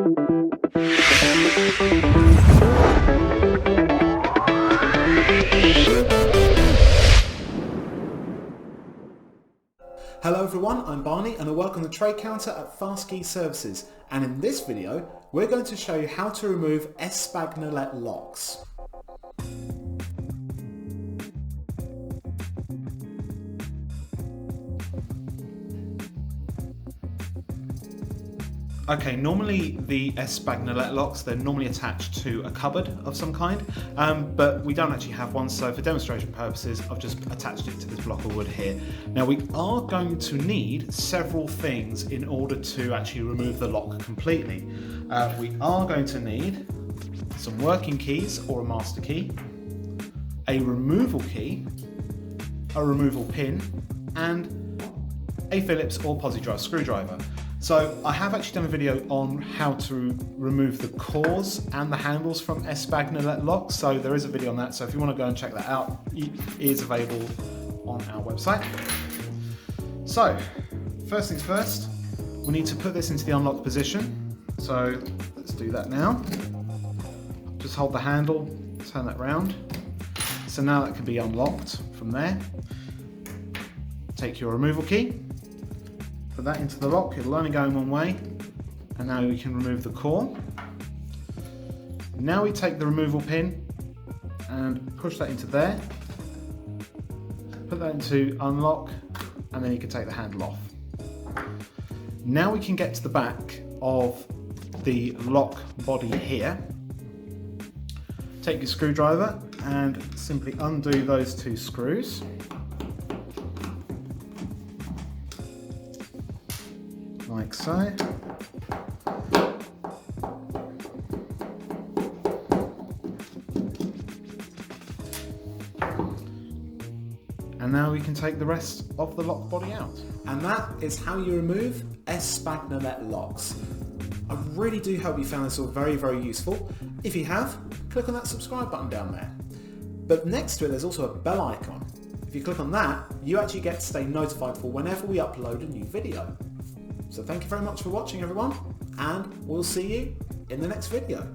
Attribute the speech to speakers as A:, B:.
A: Hello everyone, I'm Barney and I work on the trade counter at Fast Key Services, and in this video we're going to show you how to remove Espagnolette locks. Okay, normally the Espagnolette locks, they're normally attached to a cupboard of some kind, but we don't actually have one, so for demonstration purposes I've just attached it to this block of wood here. Now we are going to need several things in order to actually remove the lock completely. We are going to need some working keys or a master key, a removal key, a removal pin, and a Phillips or posi drive screwdriver. So I have actually done a video on how to remove the cores and the handles from Espagnolette locks, so there is a video on that, so if you want to go and check that out, it is available on our website. So first things first, we need to put this into the unlocked position, so let's do that now. Just hold the handle, turn that round, so now that can be unlocked from there. Take your removal key, put that into the lock, it'll only go in one way, and now we can remove the core. Now we take the removal pin and push that into there, put that into unlock, and then you can take the handle off. Now we can get to the back of the lock body here. Take your screwdriver and simply undo those two screws. Like so. And now we can take the rest of the lock body out. And that is how you remove Espagnolette locks. I really do hope you found this all very, very useful. If you have, click on that subscribe button down there. But next to it there's also a bell icon. If you click on that, you actually get to stay notified for whenever we upload a new video. So thank you very much for watching everyone, and we'll see you in the next video.